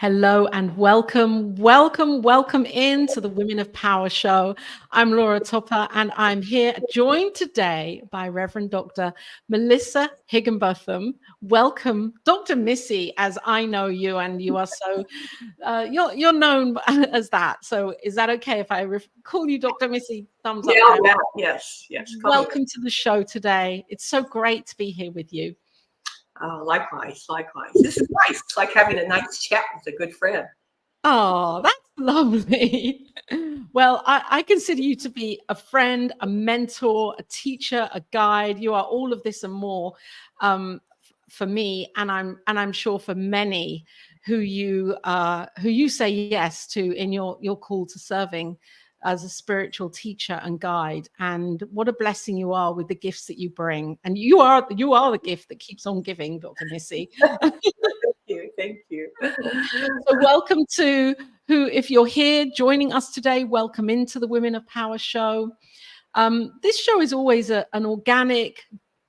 Hello and welcome into the Women of Power show. I'm Laura Topper and I'm here joined today by Reverend Dr. Melissa Higginbotham. Welcome, Dr. Missy, as I know you, and you are so, you're known as that. So is that okay if I call you Dr. Missy? Thumbs up there. Yeah, yes. Welcome to the show today. It's so great to be here with you. Likewise. This is nice. It's like having a nice chat with a good friend. Oh, that's lovely. Well, I consider you to be a friend, a mentor, a teacher, a guide. You are all of this and more for me, and I'm sure for many who you say yes to in your call to serving as a spiritual teacher and guide. And what a blessing you are with the gifts that you bring. And you are the gift that keeps on giving, Dr. Missy. Thank you. So welcome to if you're here joining us today, welcome into the Women of Power show. This show is always an organic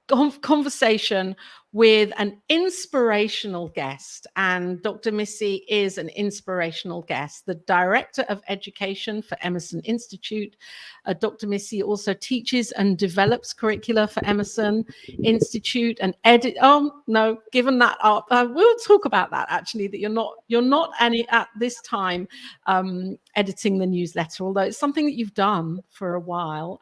conversation with an inspirational guest, and Dr. Missy is an inspirational guest, the Director of Education for Emerson Institute. Dr. Missy also teaches and develops curricula for Emerson Institute and given that up, we'll talk about that actually, that you're not any at this time editing the newsletter, although it's something that you've done for a while.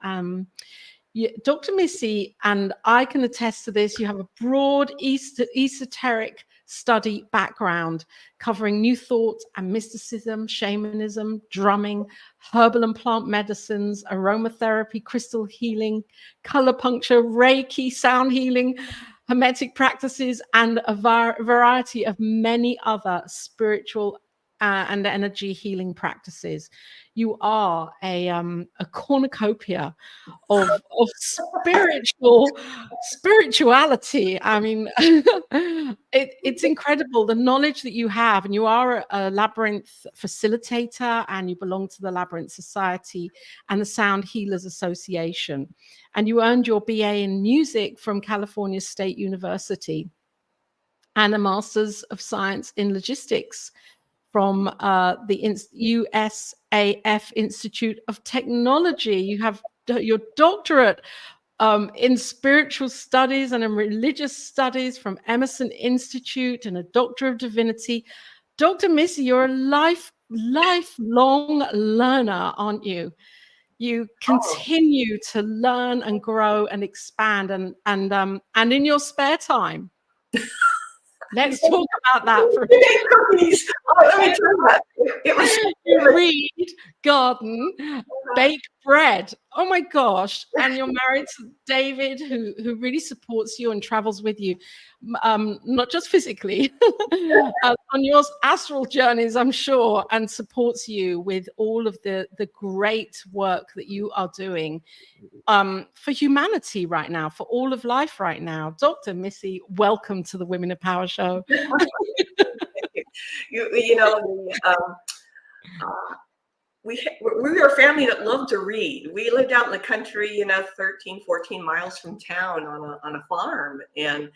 Dr. Missy, and I can attest to this, you have a broad esoteric study background covering new thought and mysticism, shamanism, drumming, herbal and plant medicines, aromatherapy, crystal healing, colorpuncture, Reiki, sound healing, hermetic practices, and a variety of many other spiritual and energy healing practices. You are a cornucopia of spirituality. I mean, it's incredible the knowledge that you have, and you are a labyrinth facilitator, and you belong to the Labyrinth Society and the Sound Healers Association, and you earned your BA in music from California State University and a Master's of Science in Logistics from the USAF Institute of Technology. You have your doctorate in spiritual studies and in religious studies from Emerson Institute, and a Doctor of Divinity. Dr. Missy, you're a lifelong learner, aren't you? You continue to learn and grow and expand, and in your spare time. Let's talk about that for a minute. You read, garden, bake bread. Oh my gosh. And you're married to David, who really supports you and travels with you, not just physically, on your astral journeys, I'm sure, and supports you with all of the great work that you are doing for humanity right now, for all of life right now. Dr. Missy, welcome to the Women of Power show. We were a family that loved to read. We lived out in the country, 13, 14 miles from town on a farm. And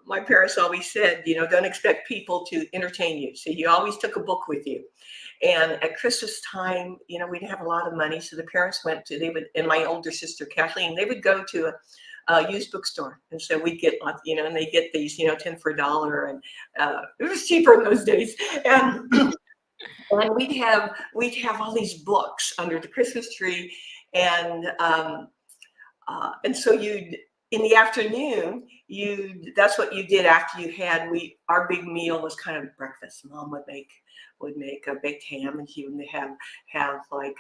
my parents always said, don't expect people to entertain you. So you always took a book with you. And at Christmas time, we didn't have a lot of money. So the parents and my older sister, Kathleen, they would go to a used bookstore. And so we'd get, and they get these, 10 for $1. And it was cheaper in those days. And we'd have all these books under the Christmas tree. And so in the afternoon, that's what you did after you had, our big meal was kind of breakfast. Mom would make a baked ham, and she would have like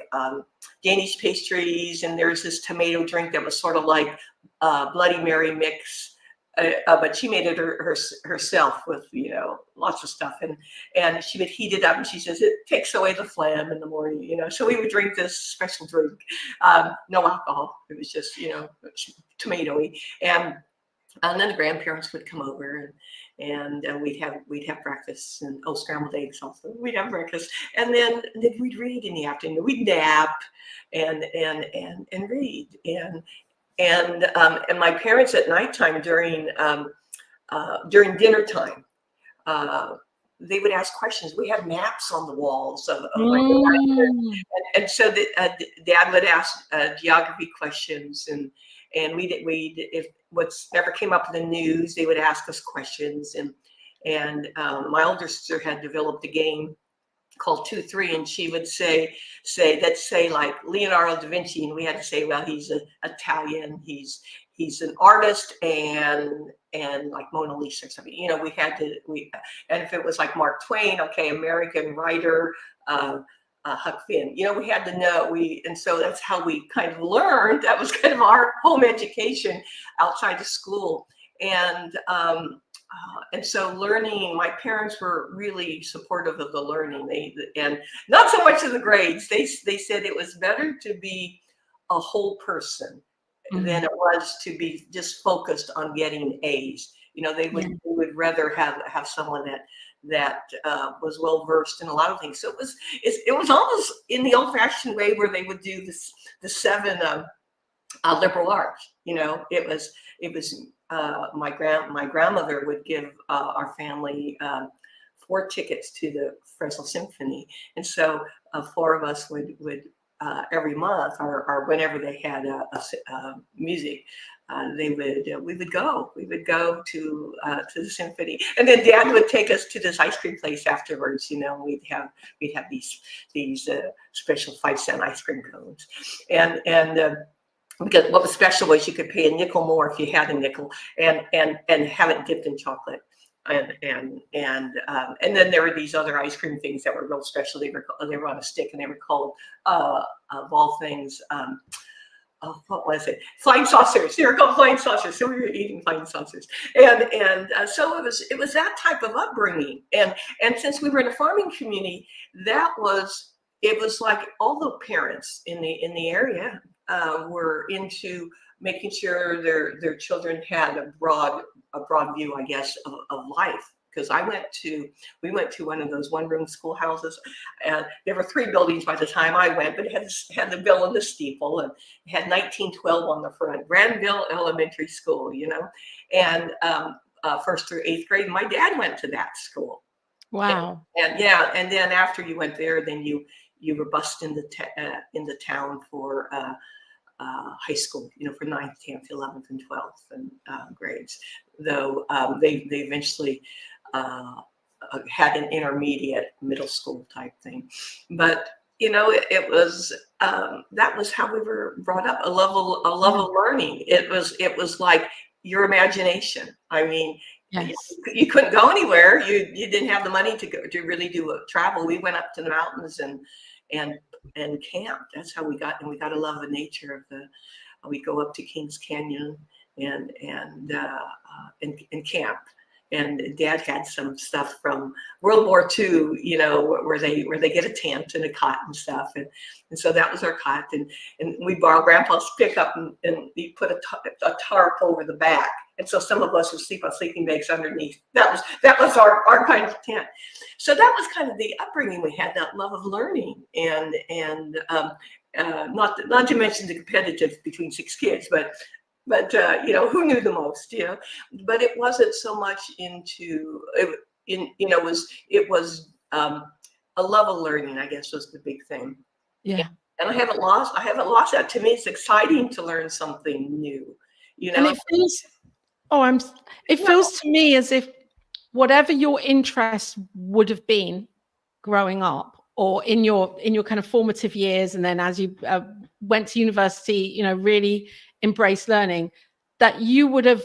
Danish pastries, and there's this tomato drink that was sort of like Bloody Mary mix, but she made it herself with lots of stuff, and she would heat it up, and she says it takes away the phlegm in the morning, so we would drink this special drink, no alcohol. It was just tomatoey, and then the grandparents would come over, and we'd have breakfast, and scrambled eggs also. We'd have breakfast, and then we'd read in the afternoon. We'd nap and read, and my parents at nighttime during dinner time, they would ask questions. We had maps on the walls of like, Mm. and so Dad would ask geography questions, and we if whatever came up in the news, they would ask us questions, and my older sister had developed a game called 2-3, and she would say let's say like Leonardo da Vinci, and we had to say, well, he's an Italian, he's an artist, and like Mona Lisa or something. You know, we had to and if it was like Mark Twain, okay, American writer, Huck Finn. You know, we had to know. And so that's how we kind of learned. That was kind of our home education outside of school, and so learning, my parents were really supportive of the learning. And not so much of the grades. They said it was better to be a whole person than it was to be just focused on getting A's. You know, they would rather have someone that was well versed in a lot of things. So it was almost in the old-fashioned way where they would do the 7 liberal arts. You know, it was my grandmother would give our family 4 tickets to the Fresno Symphony, and so 4 of us would every month or whenever they had music, we would go to the symphony, and then Dad would take us to this ice cream place afterwards. You know, we'd have these special 5-cent ice cream cones, and because what was special was you could pay a nickel more if you had a nickel, and have it dipped in chocolate, and then there were these other ice cream things that were real special. They were on a stick, and they were called of all things. What was it? Flying saucers. They were called flying saucers. So we were eating flying saucers, and so it was that type of upbringing, and since we were in a farming community, it was like all the parents in the area were into making sure their children had a broad view, I guess, of life. Because we went to one of those one-room schoolhouses, and there were 3 buildings by the time I went, but it had the bell and the steeple, and it had 1912 on the front, Granville Elementary School, you know, and 1st through 8th grade. My dad went to that school. Wow. And then after you went there, then you were bused into town for high school, you know, for 9th, 10th, 11th, and 12th and grades. Though they eventually had an intermediate middle school type thing, but you know, it was that was how we were brought up. A love of learning. It was like your imagination. I mean, you couldn't go anywhere. You didn't have the money to go to really do a travel. We went up to the mountains and camped. That's how we got to love the nature of we go up to Kings Canyon and camp. And Dad had some stuff from World War II, you know, where they get a tent and a cot and stuff, and so that was our cot, and we borrowed Grandpa's pickup, and we put a tarp over the back, and so some of us would sleep on sleeping bags underneath. That was our kind of tent. So that was kind of the upbringing we had, that love of learning, and not to mention the competitive between 6 kids, but you know, who knew the most, you know, but it wasn't so much into you know, it was a love of learning, I guess, was the big thing. Yeah. And I haven't lost that. To me, it's exciting to learn something new, you know. And it feels to me as if whatever your interest would have been growing up, or in your kind of formative years, and then as you went to university, you know, really embraced learning, that you would have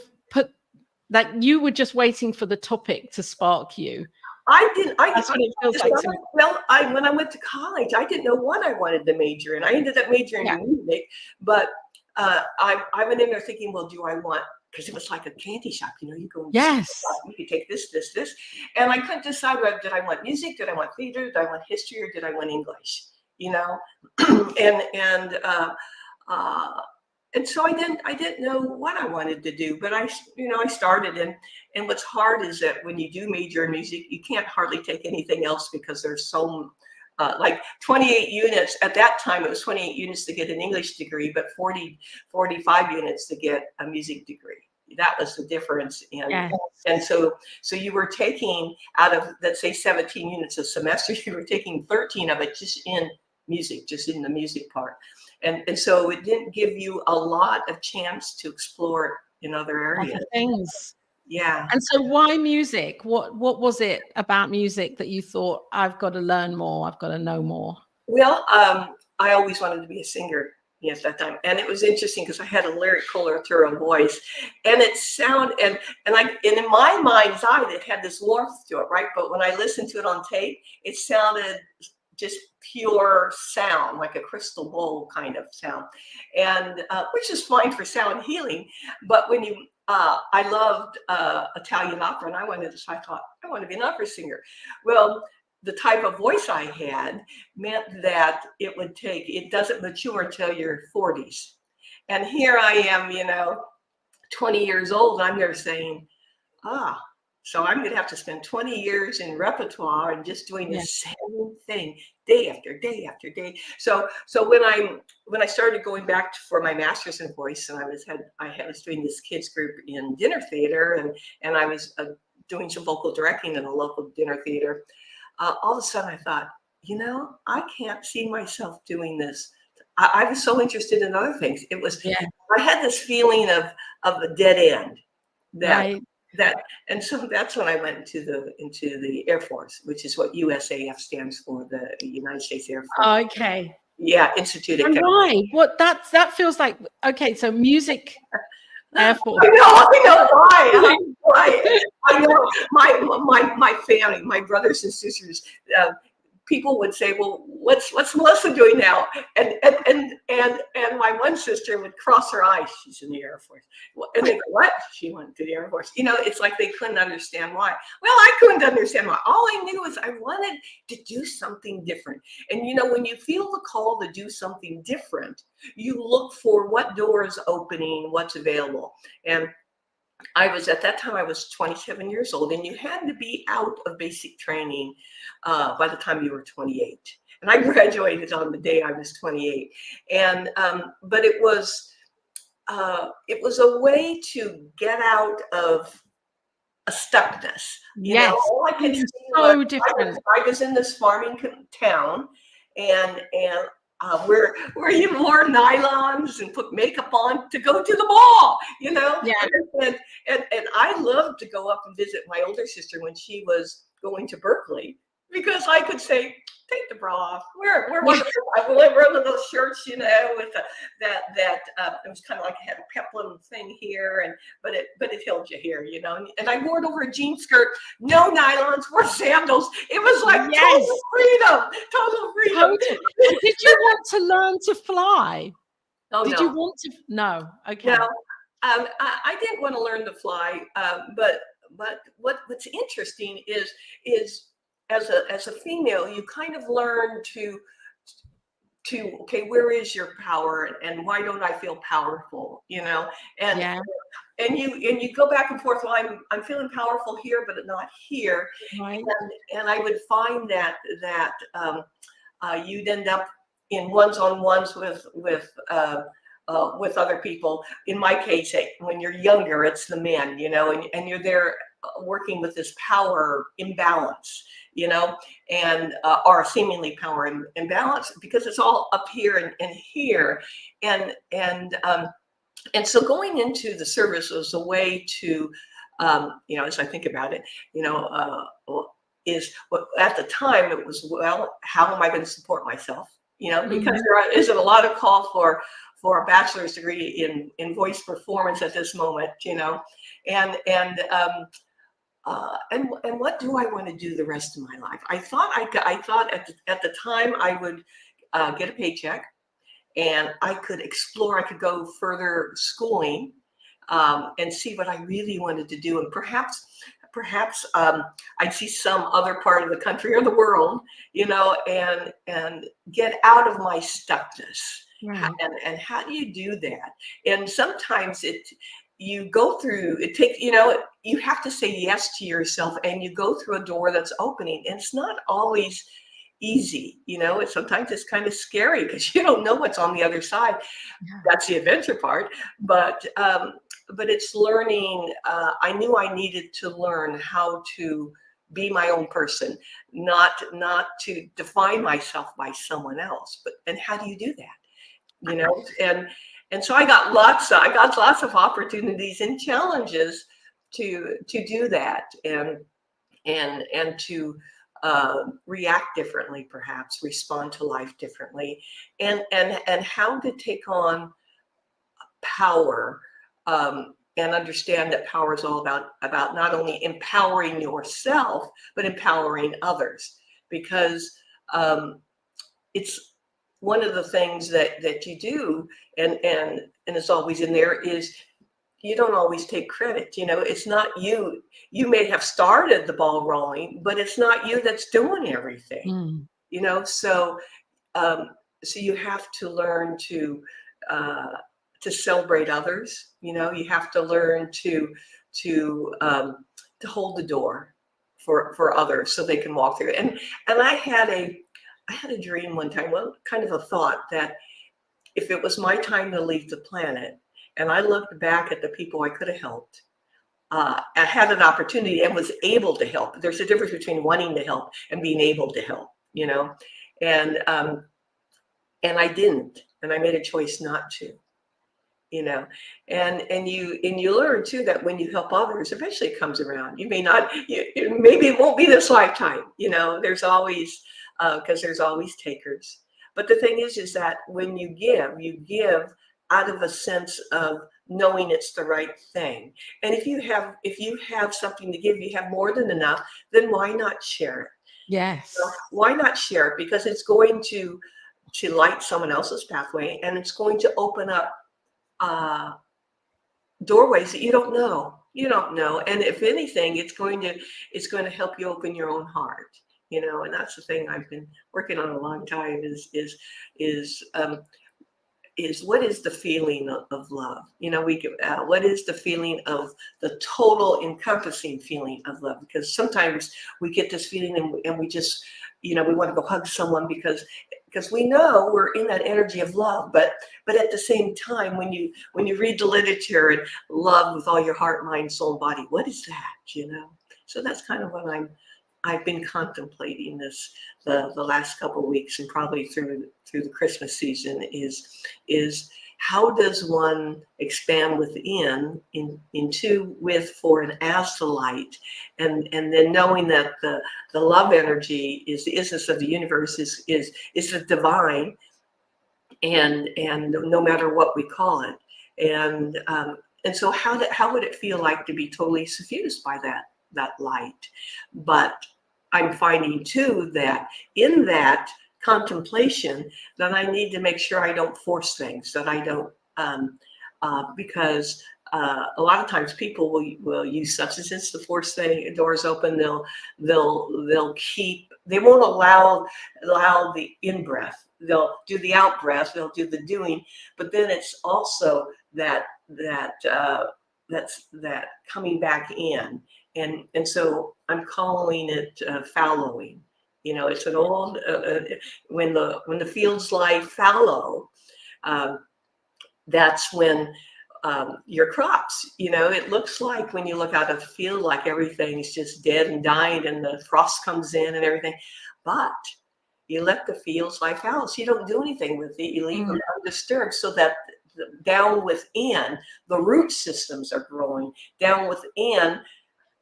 that you were just waiting for the topic to spark you. That's what it feels like to me. Well, when I went to college, I didn't know what I wanted to major in. I ended up majoring in music, but I went in there thinking, well, do I want, because it was like a candy shop, you know, you go, you could take this, and I couldn't decide whether did I want music, did I want theater, did I want history, or did I want English, you know, and so I didn't know what I wanted to do, but I started, and what's hard is that when you do major in music, you can't hardly take anything else because there's so like 28 units at that time. It was 28 units to get an English degree, but 45 units to get a music degree. That was the difference. Yes. And so you were taking out of, let's say, 17 units a semester, you were taking 13 of it just in music, just in the music part. And so it didn't give you a lot of chance to explore in other areas. Other things. Yeah. And so why music? What was it about music that you thought, I've got to learn more, I've got to know more? Well, I always wanted to be a singer. Yes, that time. And it was interesting because I had a lyric coloratura voice, and it sound and in my mind's eye it had this warmth to it, right? But when I listened to it on tape, it sounded just pure sound, like a crystal bowl kind of sound, and which is fine for sound healing. But when you I loved Italian opera, and I thought I want to be an opera singer. Well, the type of voice I had meant that it doesn't mature until your 40s. And here I am, 20 years old, and I'm there saying, so I'm going to have to spend 20 years in repertoire and just doing the same thing day after day after day. So when I started going back for my master's in voice, and I was doing this kids group in dinner theater, and I was doing some vocal directing in a local dinner theater. All of a sudden I thought, I can't see myself doing this. I was so interested in other things. I had this feeling of a dead end and so that's when I went into the Air Force, which is what USAF stands for, the United States Air Force. Okay. Yeah, Institute. And why? What that feels like? Okay, so music. Air Force. I know why. I know my family, my brothers and sisters, people would say, well, what's Melissa doing now? And my one sister would cross her eyes. She's in the Air Force. And they go, what? She went to the Air Force. It's like they couldn't understand why. Well, I couldn't understand why. All I knew is I wanted to do something different. And when you feel the call to do something different, you look for what door is opening, what's available. And at that time, I was 27 years old, and you had to be out of basic training by the time you were 28. And I graduated on the day I was 28. And but it was a way to get out of a stuckness. All I could see so different. I was in this farming town, and where you wore nylons and put makeup on to go to the mall, and I loved to go up and visit my older sister when she was going to Berkeley, because I could say, take the bra off, wear one of those shirts, with that it was kind of like it had a peplum thing here, but it held you here, and I wore it over a jean skirt, no nylons, wore sandals. It was like total freedom. Did you want to learn to fly? Did you want to? No. Okay. No, I didn't want to learn to fly, but what's interesting is as a female, you kind of learn to okay, where is your power, and why don't I feel powerful, and you go back and forth. Well, I'm feeling powerful here, but not here. Right. And I would find that you'd end up in ones-on-ones with other people. In my case, when you're younger, it's the men, and you're there working with this power imbalance, and or seemingly power imbalance, because it's all up here and here, and so going into the service was a way to, as I think about it, at the time it was, well, how am I going to support myself? Because there isn't a lot of call for a bachelor's degree in voice performance at this moment, and what do I want to do the rest of my life? I thought at the time I would get a paycheck, and I could explore. I could go further schooling and see what I really wanted to do, and perhaps I'd see some other part of the country or the world, and get out of my stuckness. Right. And how do you do that? And sometimes you go through, it takes, you have to say yes to yourself, and you go through a door that's opening, and it's not always easy. Sometimes it's kind of scary because you don't know what's on the other side. Yeah. That's the adventure part. But it's learning. I knew I needed to learn how to be my own person, not to define myself by someone else. And how do you do that? And so I got lots of opportunities and challenges to do that, and to react differently, perhaps respond to life differently, and how to take on power, and understand that power is all about not only empowering yourself but empowering others, because it's one of the things that you do, and it's always in there, is you don't always take credit. It's not you. You may have started the ball rolling, but it's not you that's doing everything. So you have to learn to celebrate others. You have to learn to hold the door for others so they can walk through it. And I had a dream one time, well, kind of a thought, that if it was my time to leave the planet, and I looked back at the people I could have helped, I had an opportunity and was able to help. There's a difference between wanting to help and being able to help, and I didn't, and I made a choice not to, and you learn too that when you help others, eventually it comes around. You may not, maybe it won't be this lifetime, there's always, because there's always takers. But the thing is that when you give out of a sense of knowing it's the right thing. And if you have something to give, you have more than enough, then why not share it? Yes. Why not share it? Because it's going to light someone else's pathway, and it's going to open up doorways that you don't know. And if anything, it's going to help you open your own heart. And that's the thing I've been working on a long time, is what is the feeling of love? What is the feeling of the total encompassing feeling of love? Because sometimes we get this feeling and we just, we want to go hug someone because we know we're in that energy of love. But at the same time, when you read the literature and love with all your heart, mind, soul, and body, what is that? So that's kind of what I've been contemplating the last couple of weeks, and probably through the Christmas season, is how does one expand within, into, with, for, and as the light, and then knowing that the love energy is the essence of the universe, is the divine, and no matter what we call it, and so how would it feel like to be totally suffused by that light? But I'm finding too that in that contemplation, that I need to make sure I don't force things, that I don't, because a lot of times people will use substances to force doors open. They won't allow the in breath. They'll do the out breath. They'll do the doing, but then it's also that coming back in. And so I'm calling it fallowing. It's an old, when the fields lie fallow, that's when your crops, it looks like when you look out of the field, like everything's just dead and dying and the frost comes in and everything. But you let the fields lie fallow, so you don't do anything with it. You leave them undisturbed, so that down within, the root systems are growing down within.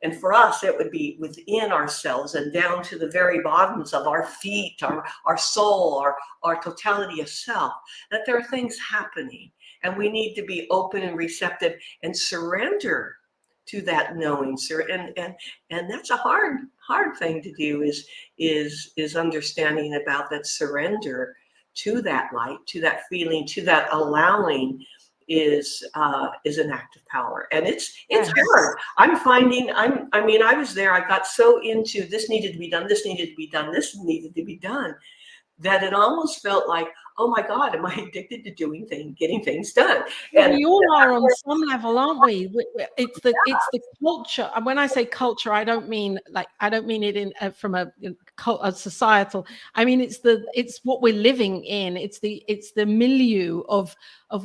And for us, it would be within ourselves and down to the very bottoms of our feet, our soul, our totality of self, that there are things happening. And we need to be open and receptive and surrender to that knowing, sir. And that's a hard thing to do, is understanding about that surrender to that light, to that feeling, to that allowing, is an act of power. And it's hard. I'm finding, I was there, I got so into this needed to be done, this needed to be done, this needed to be done, that it almost felt like, oh my God, am I addicted to getting things done? Well, And we all are on some level, aren't we? It's the culture. And when I say culture, I don't mean it in from a societal. I mean it's what we're living in. It's the milieu of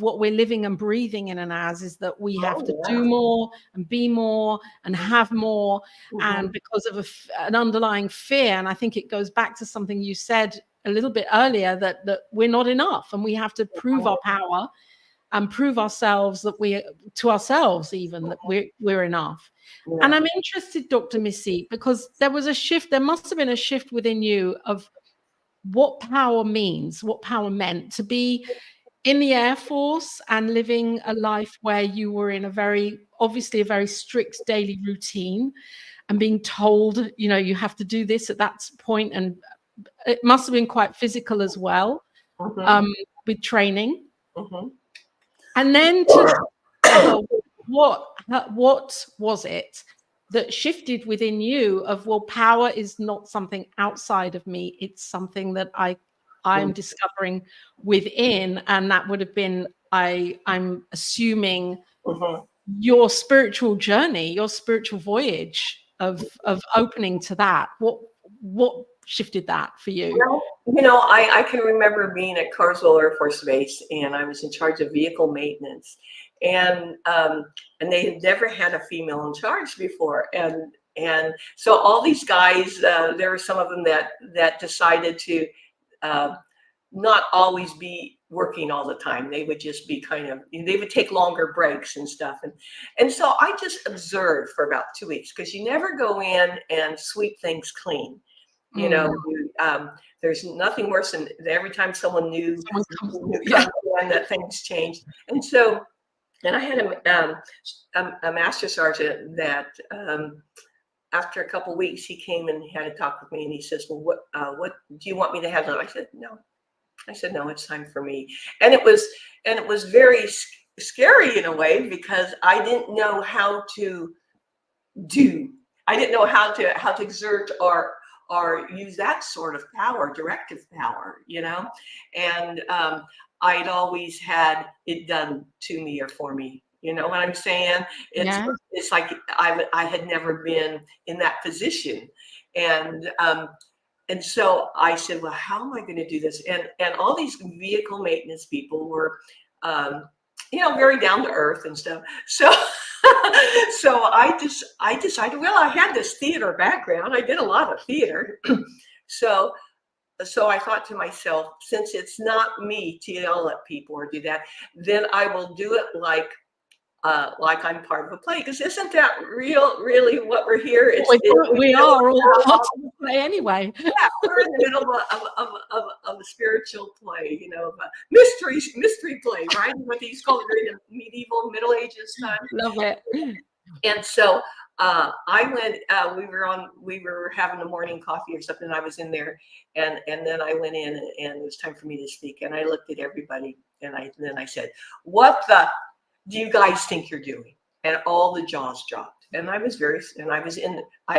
what we're living and breathing in and as, is that we have to do more and be more and have more, and because of an underlying fear. And I think it goes back to something you said a little bit earlier, that we're not enough and we have to prove our power and prove ourselves, to ourselves even, that we're enough. yeah. And I'm interested, Dr. Missy, because there must have been a shift within you of what power means, what power meant to be in the Air Force and living a life where you were in obviously a very strict daily routine, and being told, you have to do this at that point. And it must have been quite physical as well, with training. And then to discover what was it that shifted within you of, well, power is not something outside of me, it's something that I'm discovering within. And that would have been, I'm assuming, your spiritual journey, your spiritual voyage of opening to that. What shifted that for you? Well, I can remember being at Carswell Air Force Base, and I was in charge of vehicle maintenance, and they had never had a female in charge before, and so all these guys, there were some of them that decided to not always be working all the time. They would just be they would take longer breaks and stuff, and so I just observed for about 2 weeks, because you never go in and sweep things clean. There's nothing worse than every time someone new comes in, that things changed. And I had a master sergeant that after a couple of weeks, he came and had a talk with me, and he says, well, what do you want me to have done? I said, no, it's time for me. And it was very scary in a way, because I didn't know how to I didn't know how to exert or use that sort of power, directive power, and I'd always had it done to me or for me. You know what I'm saying? It's like I had never been in that position, and so I said, well, how am I going to do this? And all these vehicle maintenance people were, very down to earth and stuff. So so I decided, well, I had this theater background. I did a lot of theater. So I thought to myself, since it's not me to yell at people or do that, then I will do it like I'm part of a play. Because isn't that really what we're here? We are all part of the play anyway. Yeah, we're in the middle of a spiritual play, a mystery play, right? What these called during the medieval Middle Ages time. Love it. And so I went. We were having a morning coffee or something. And I was in there, and then I went in, and it was time for me to speak. And I looked at everybody, and then I said, "What the do you guys think you're doing?" And all the jaws dropped. And I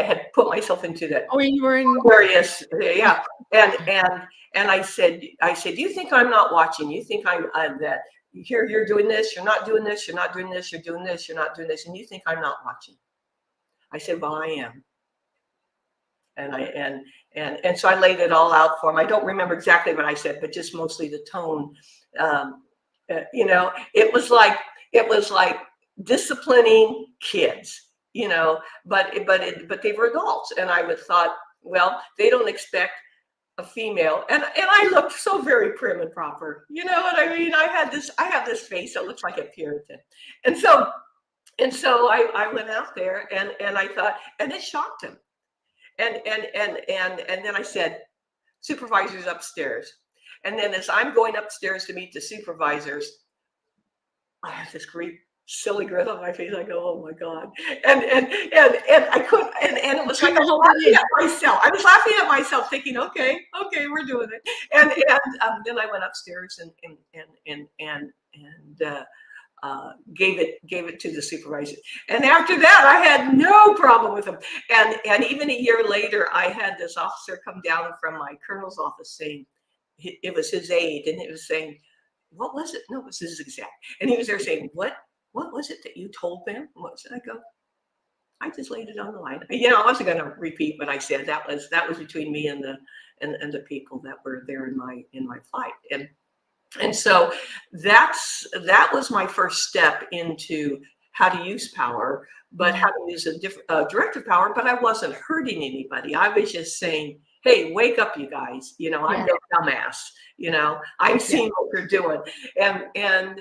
had put myself into that. Oh, you were in various, yeah. And I said, do you think I'm not watching? You think I'm that you're doing this, you're not doing this, you're not doing this, you're doing this, you're not doing this, and you think I'm not watching? I said, well, I am. And so I laid it all out for him. I don't remember exactly what I said, but just mostly the tone. It was like disciplining kids, but they were adults, and I would thought, well, they don't expect a female, and I looked so very prim and proper, you know what I mean? I have this face that looks like a Puritan, and so I went out there, and I thought, and it shocked him, and then I said, supervisors upstairs, and then as I'm going upstairs to meet the supervisors, I have this great silly grin on my face. I go, oh my God. And I couldn't, and it was like I was laughing at myself. I was laughing at myself thinking, okay, we're doing it. And then I went upstairs and gave it to the supervisor. And after that, I had no problem with him. And even a year later, I had this officer come down from my colonel's office saying, it was his aide, and it was saying, what was it? No, it was his exact. And he was there saying, what was it that you told them? What was it? I go, I just laid it on the line. I wasn't going to repeat what I said. That was between me and the people that were there in my flight. And so that was my first step into how to use power, but how to use a different directive power. But I wasn't hurting anybody. I was just saying, hey, wake up, you guys. I'm no dumbass. I'm seeing what you're doing. And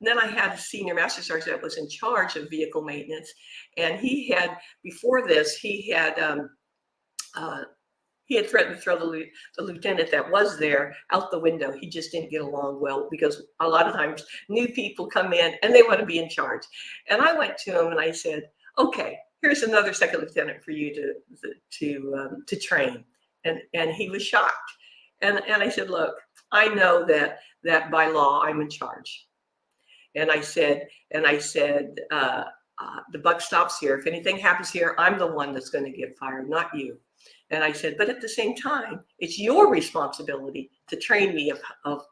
then I had a senior master sergeant that was in charge of vehicle maintenance, and before this he had threatened to throw the lieutenant that was there out the window. He just didn't get along well, because a lot of times new people come in and they want to be in charge. And I went to him and I said, okay, here's another second lieutenant for you to train. And he was shocked. And I said, look, I know that by law I'm in charge. And I said, the buck stops here. If anything happens here, I'm the one that's going to get fired, not you. And I said, but at the same time, it's your responsibility to train me of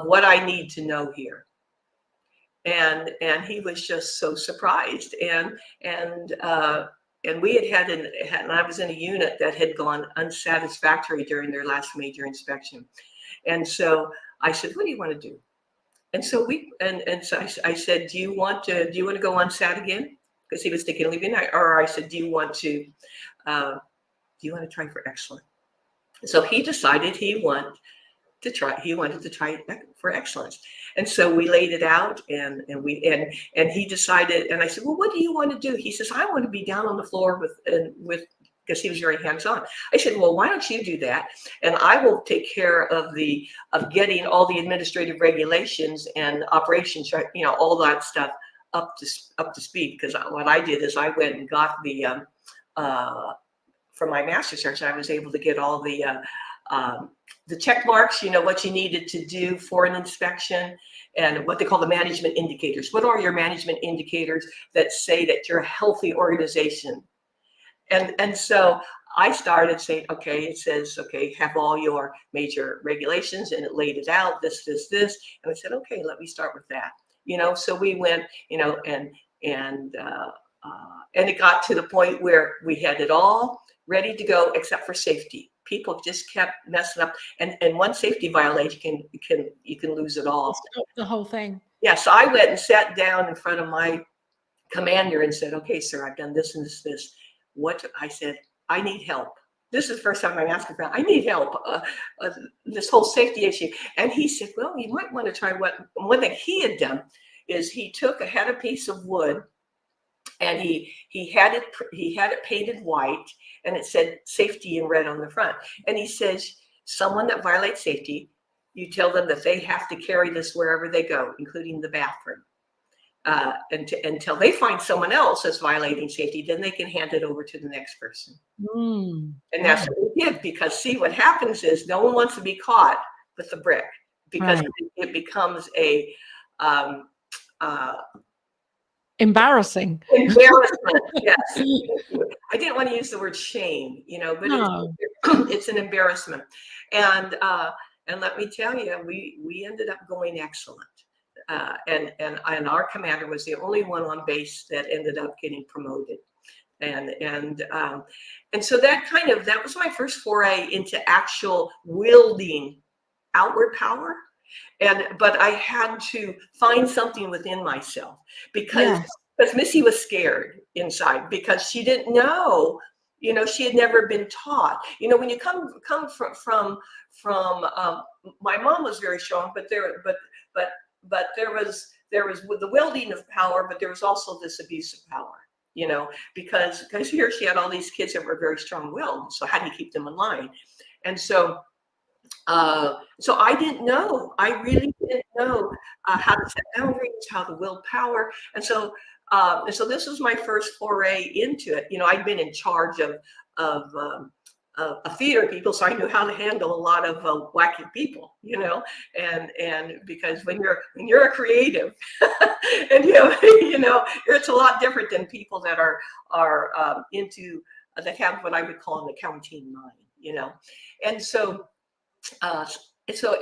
what I need to know here. And he was just so surprised. And we had and I was in a unit that had gone unsatisfactory during their last major inspection. And so I said, what do you want to do? And so I said, do you want to go on SAT again? Because he was thinking of leaving. Or I said, do you want to try for excellence? So he decided he wanted to try for excellence. And so we laid it out, and he decided, and I said, well, what do you want to do? He says, I want to be down on the floor with because he was very hands-on. I said, well, why don't you do that? And I will take care of getting all the administrative regulations and operations, all that stuff up to speed. Because what I did is I went and got for my master's search, I was able to get all the check marks, what you needed to do for an inspection, and what they call the management indicators. What are your management indicators that say that you're a healthy organization? And so I started saying, okay, it says, okay, have all your major regulations, and it laid it out, this. And I said, okay, let me start with that. So we went, and it got to the point where we had it all ready to go except for safety. People just kept messing up, and one safety violation you can lose it all. The whole thing. Yeah. So I went and sat down in front of my commander and said, okay, sir, I've done this and this. I said, I need help. This is the first time I'm asking for help. I need help. This whole safety issue. And he said, well, you might want to try one thing he had done is he had a piece of wood, and he had it painted white, and it said safety in red on the front. And he says, someone that violates safety, you tell them that they have to carry this wherever they go, including the bathroom. Until they find someone else that's violating safety, then they can hand it over to the next person. And that's what we did, because see, what happens is no one wants to be caught with the brick, because it becomes a embarrassment. Yes. I didn't want to use the word shame, but it's an embarrassment. And let me tell you, we ended up going excellent. And our commander was the only one on base that ended up getting promoted. And so that was my first foray into actual wielding outward power. But I had to find something within myself, because Missy was scared inside, because she didn't know, she had never been taught. When you come from my mom was very strong, but there was the wielding of power, but there was also this abuse of power, because here she had all these kids that were very strong-willed. So how do you keep them in line? And so I didn't know. I really didn't know how to set boundaries, how to wield power. And so this was my first foray into it. I'd been in charge of theater people, so I knew how to handle a lot of wacky people, and because when you're a creative, and it's a lot different than people that are into that have what I would call an accounting mind, you know. And so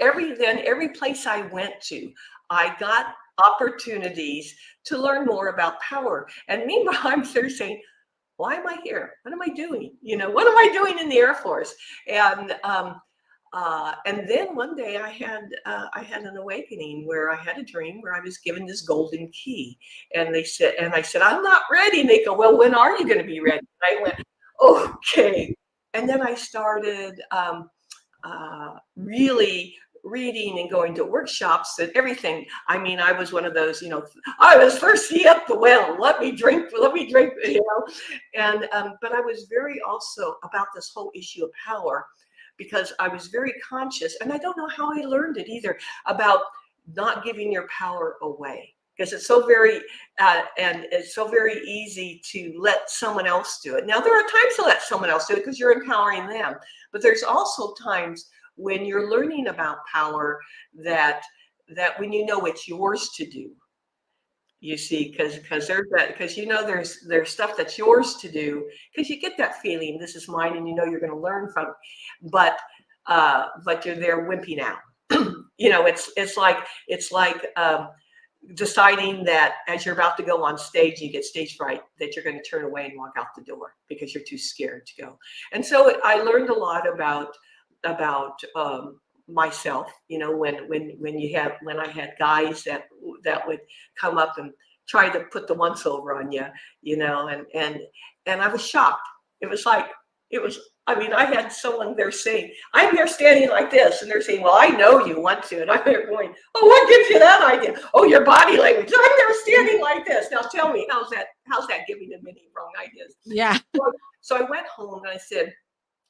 every place I went to, I got opportunities to learn more about power. And meanwhile, I'm there saying, why am I here? What am I doing? You know, what am I doing in the Air Force? And then one day I had an awakening where I had a dream where I was given this golden key, and I said, I'm not ready. And they go, well, when are you going to be ready? And I went, okay. And then I started really reading and going to workshops and everything. I mean, I was one of those, you know, I was thirsty at the well. Let me drink, you know. And but I was very also about this whole issue of power, because I was very conscious, and I don't know how I learned it either, about not giving your power away. Because it's so very, and it's so very easy to let someone else do it. Now, there are times to let someone else do it because you're empowering them. But there's also times when you're learning about power that when you know it's yours to do. You see, because you know there's stuff that's yours to do, because you get that feeling, this is mine, and you know you're going to learn from it. But you're there wimping out. You know, it's like deciding that as you're about to go on stage, you get stage fright, that you're going to turn away and walk out the door because you're too scared to go. And so I learned a lot about myself, you know, when I had guys that would come up and try to put the once over on you, you know, and I was shocked. I mean, I had someone there saying, I'm here standing like this. And they're saying, well, I know you want to. And I'm there going, oh, what gives you that idea? Oh, your body language. I'm there standing like this. Now tell me, how's that giving them any wrong ideas? Yeah. So I went home and I said,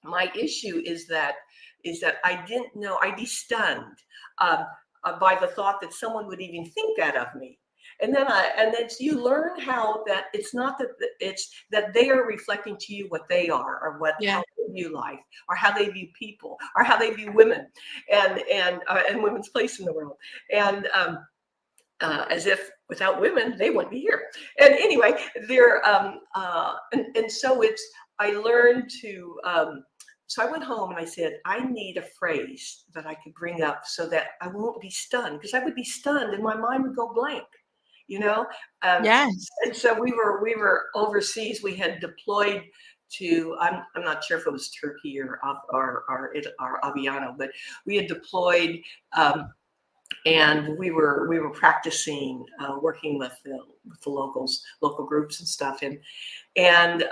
my issue is that I didn't know, I'd be stunned by the thought that someone would even think that of me. And then you learn how that it's not that it's that they are reflecting to you what they are, or how they view life, or how they view people, or how they view women, and women's place in the world, and as if without women they wouldn't be here. And anyway, so I learned to. So I went home and I said, I need a phrase that I could bring up so that I won't be stunned, because I would be stunned and my mind would go blank. You know, Yes. And so we were overseas. We had deployed to I'm not sure if it was Turkey or Aviano, but we had deployed, and we were practicing working with the local groups and stuff, and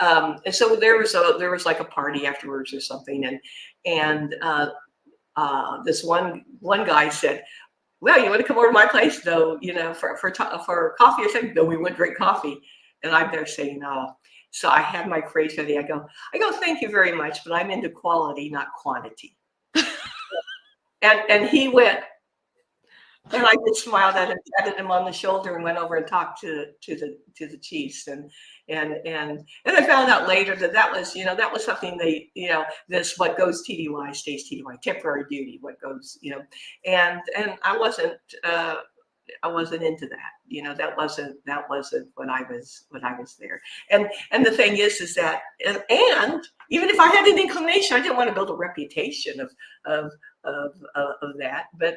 so there was like a party afterwards or something, and this one guy said, well, you want to come over to my place, though, you know, for coffee? I said, no, we wouldn't drink coffee. And I'm there saying, no. So I had my phrase ready. I go, thank you very much, but I'm into quality, not quantity. and he went, and I just smiled at him, patted him on the shoulder, and went over and talked to the chiefs. And I found out later that was something they, you know, this what goes TDY stays TDY, temporary duty, what goes, you know, and I wasn't into that, you know, that wasn't when I was there. And the thing is that and even if I had an inclination, I didn't want to build a reputation of that, but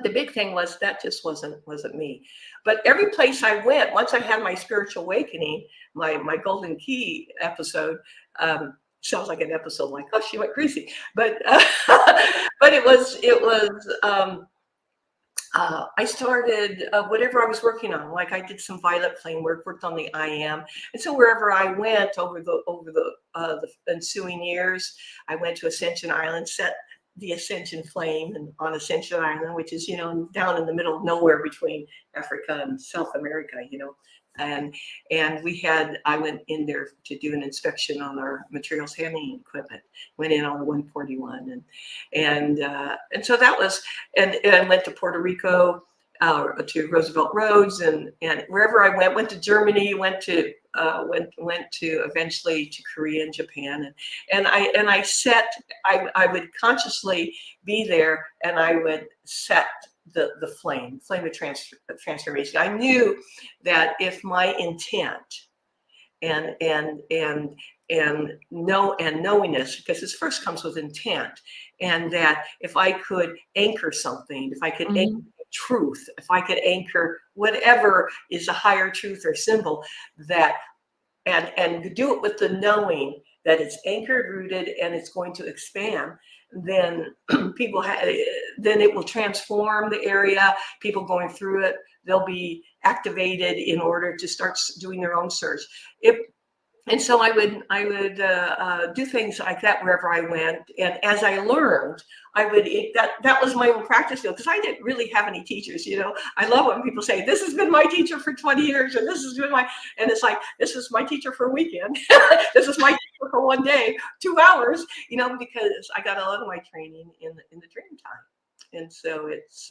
the big thing was that just wasn't me. But every place I went, once I had my spiritual awakening, my golden key episode, sounds like an episode like, oh, she went crazy. But but it was I started whatever I was working on. Like I did some violet flame work, worked on the I am, and so wherever I went over the ensuing years, I went to Ascension Island, set the Ascension flame and on Ascension Island, which is, you know, down in the middle of nowhere between Africa and South America, you know, and I went in there to do an inspection on our materials handling equipment. Went in on the 141, and so that was, and I went to Puerto Rico, to Roosevelt Roads, and wherever I went to Germany, went to eventually to Korea and Japan, and I would consciously be there, and I would set the flame of transformation. I knew that if my intent knowingness, because this first comes with intent, and that if I could anchor something, if I could anchor truth, if I could anchor whatever is a higher truth or symbol, that and do it with the knowing that it's anchored, rooted, and it's going to expand, then then it will transform the area. People going through it, they'll be activated in order to start doing their own search. And so I would do things like that wherever I went. And as I learned, that was my own practice field, because I didn't really have any teachers. I love when people say, "This has been my teacher for 20 years," and "This has been and it's like, "This is my teacher for a weekend." "This is my teacher for one day, 2 hours," because I got a lot of my training in the dream time. And so it's.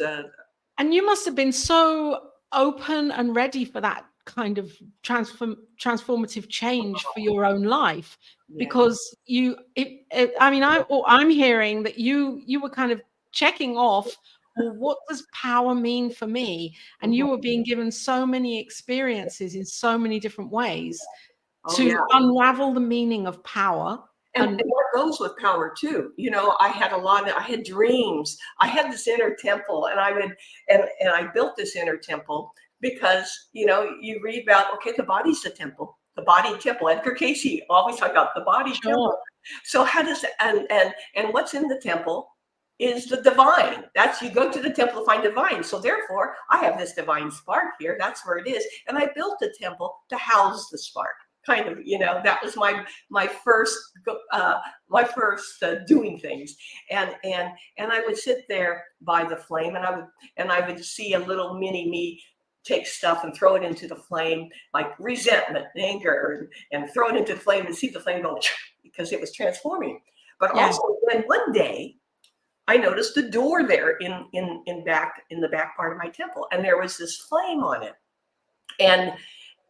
And you must have been so open and ready for that kind of transformative change for your own life, because I'm hearing that you were kind of checking off, well, what does power mean for me? And you were being given so many experiences in so many different ways to unravel the meaning of power. And what goes with power too. I had dreams. I had this inner temple, and I built this inner temple because, you read about, okay, the body's the temple, the body temple. Edgar Cayce always talked about the body temple. So how does, and what's in the temple is the divine. That's, you go to the temple to find divine. So therefore I have this divine spark here. That's where it is. And I built a temple to house the spark. Kind of, that was my first doing things, and I would sit there by the flame, and I would see a little mini me take stuff and throw it into the flame, like resentment, anger, and throw it into the flame and see the flame go, because it was transforming. But also, then one day I noticed a door there in the back part of my temple, and there was this flame on it,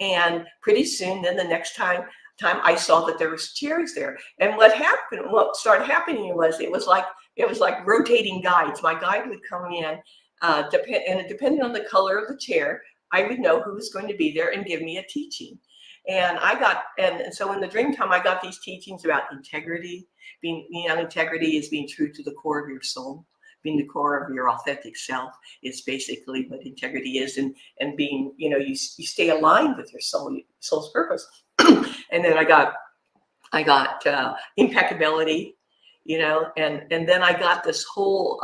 and pretty soon, then the next time I saw that there was chairs there. And what started happening was, it was like rotating guides. My guide would come in, and depending on the color of the chair, I would know who was going to be there and give me a teaching. And so in the dream time, I got these teachings about integrity. Integrity is being true to the core of your soul. Being the core of your authentic self is basically what integrity is, and being, you stay aligned with your soul's purpose. And then I got impeccability, and then I got this whole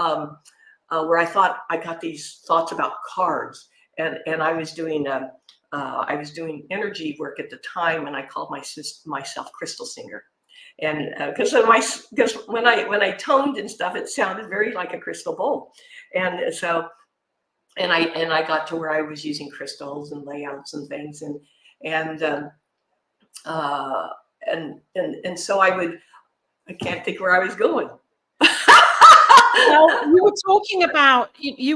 where I thought I got these thoughts about cards, and I was doing energy work at the time, and I called myself Crystal Singer. And because when I toned and stuff, it sounded very like a crystal bowl, and so I got to where I was using crystals and layouts and things, and so I can't think where I was going. Well, you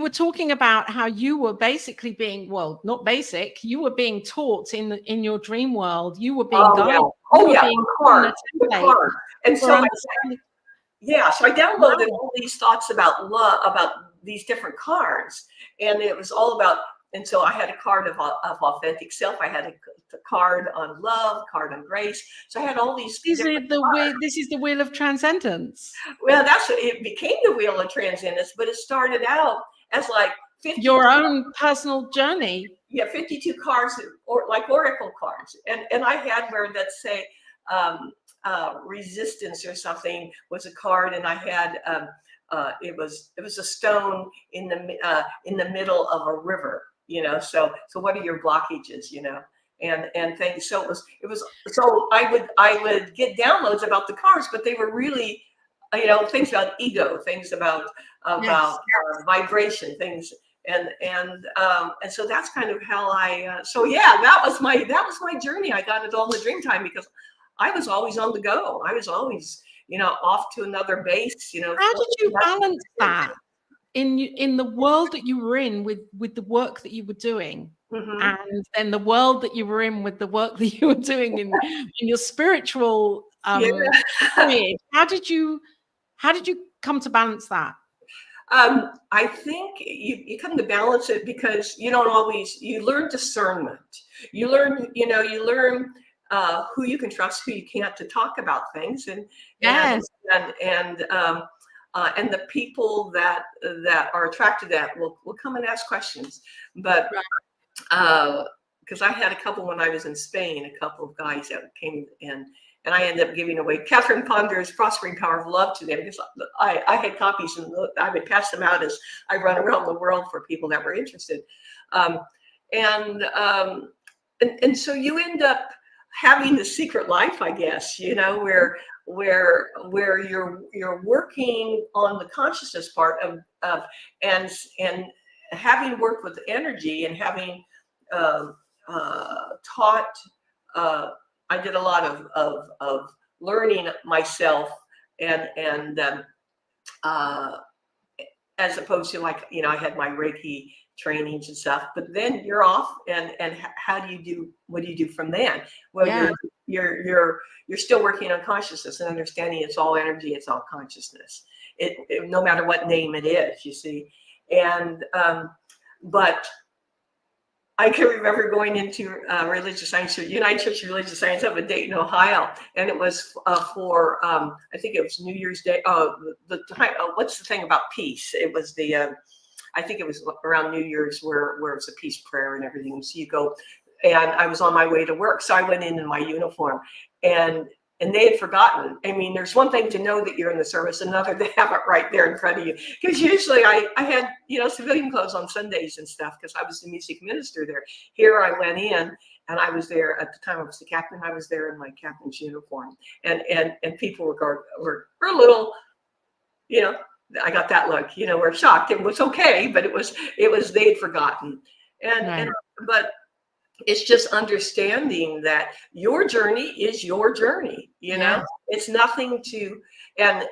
were talking about how you were basically being, well, not basic, you were being taught in your dream world. You were being guided. The card. And so I downloaded all these thoughts about love, about these different cards, and it was all about. And so I had a card of authentic self. I had a card on love, card on grace. So I had all these. This is the wheel of transcendence. Well, it became the wheel of transcendence, but it started out as like 50 your own personal journey. Yeah, 52 cards, or like oracle cards, and I had where that say resistance or something was a card, and I had it was a stone in the middle of a river. So what are your blockages, and things. So it was so I would get downloads about the cards, but they were really, things about ego, things about vibration, things, and so that's kind of how that was my journey. I got it all in the dream time, because I was always on the go. I was always, off to another base. How did you balance that in the world that you were in with the work that you were doing, and then the world that you were in with the work that you were doing in your spiritual period? How did you come to balance that? I think you come to balance it because you don't always, you learn discernment. You learn who you can trust, who you can't, to talk about things, and Yes. and the people that are attracted to that will come and ask questions. But because I had a couple when I was in Spain, a couple of guys that came in, and I ended up giving away Catherine Ponder's Prospering Power of Love to them, because I had copies, and I would pass them out as I run around the world for people that were interested. And so you end up having the secret life, I guess, where you're working on the consciousness part of and having worked with energy, and having taught. I did a lot of learning myself, and as opposed to, like, I had my Reiki trainings and stuff, but then you're off, and what do you do from then? Well, Yeah. you're still working on consciousness and understanding it's all energy, it's all consciousness. It no matter what name it is, you see. And but I can remember going into religious science, United Church of Religious Science up in Dayton, Ohio, and it was for I think it was New Year's Day. What's the thing about peace? It was I think it was around New Year's, where it's a peace prayer and everything. So you go, and I was on my way to work, so I went in my uniform, and they had forgotten. I mean, there's one thing to know that you're in the service, another to have it right there in front of you. Because usually I had, civilian clothes on Sundays and stuff, because I was the music minister there. Here I went in, and I was there at the time. I was the captain. I was there in my captain's uniform, and people were a little, I got that look, we're shocked. It was okay, but it was they had forgotten, but it's just understanding that your journey is your journey. It's nothing to, and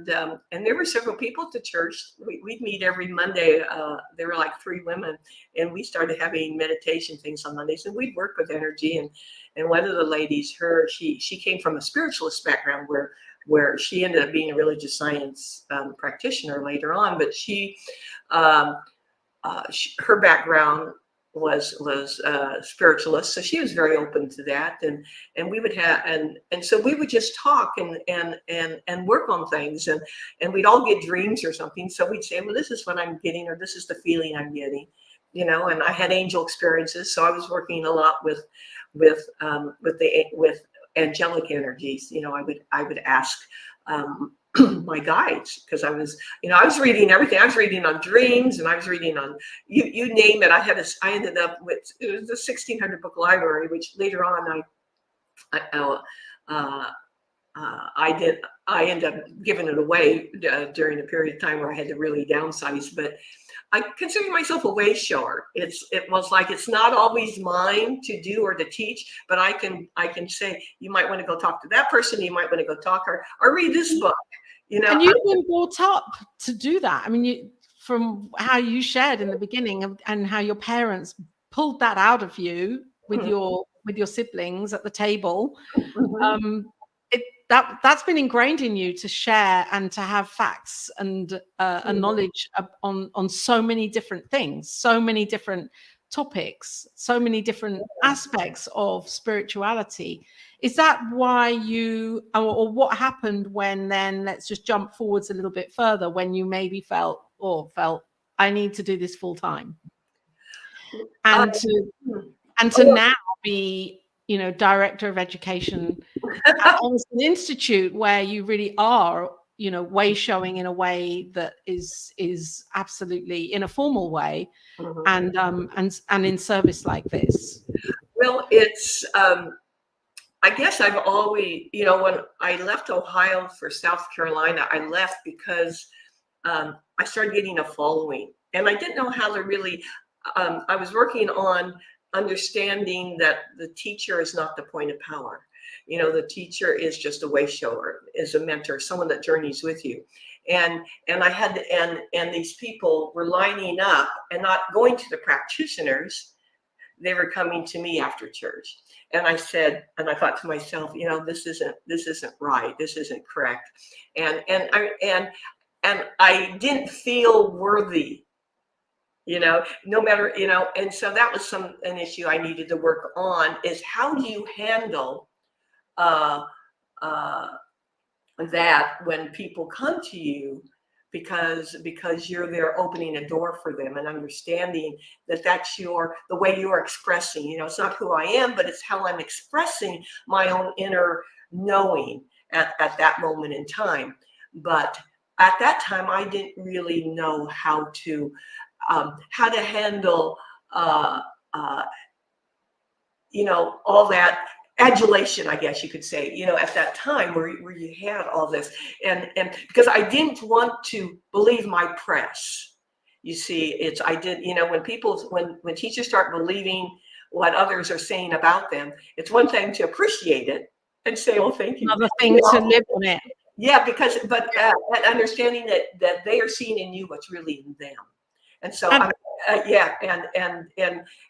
there were several people at the church. We'd meet every Monday. There were like 3 women, and we started having meditation things on Mondays, and we'd work with energy. And one of the ladies, she came from a spiritualist background, where she ended up being a religious science practitioner later on, but her background was spiritualist, so she was very open to that, and we would have, and so we would just talk and work on things, and we'd all get dreams or something, so we'd say, well, this is what I'm getting, or this is the feeling I'm getting, and I had angel experiences, so I was working a lot with angelic energies. I would ask my guides, because I was reading everything. I was reading on dreams, and I was reading on you name it. I ended up with, it was a 1,600 book library, which later on I ended up giving it away during a period of time where I had to really downsize. But I consider myself a way shower. It was like, it's not always mine to do or to teach, but I can say, you might want to go talk to that person. You might want to go talk or read this book. And you've been brought up to do that. I mean, from how you shared in the beginning, and how your parents pulled that out of you with your siblings at the table. That's been ingrained in you to share and to have facts and a knowledge on so many different things, so many different topics, so many different aspects of spirituality. Is that why you, or what happened when then, let's just jump forwards a little bit further, when you maybe felt I need to do this full time, and to now be, director of education at Emerson Institute, where you really are, way showing in a way that is absolutely in a formal way, and in service like this? Well, it's I guess I've always, when I left Ohio for South Carolina, I left because I started getting a following, and I didn't know how to really. I was working on understanding that the teacher is not the point of power. The teacher is just a way shower, is a mentor, someone that journeys with you. And I had and these people were lining up and not going to the practitioners. They were coming to me after church. And I said, and I thought to myself, this isn't right. This isn't correct. And I didn't feel worthy no matter, and so that was an issue I needed to work on, is how do you handle uh, uh, that when people come to you, because you're there opening a door for them and understanding that that's the way you're expressing, it's not who I am, but it's how I'm expressing my own inner knowing at that moment in time. But at that time I didn't really know how to handle uh, uh, all that adulation, I guess you could say, at that time where you had all this, and because I didn't want to believe my press. You see, I did, when teachers start believing what others are saying about them, it's one thing to appreciate it and say, "Oh, thank you." Another thing to live on it. Yeah, but understanding that they are seeing in you what's really in them, and so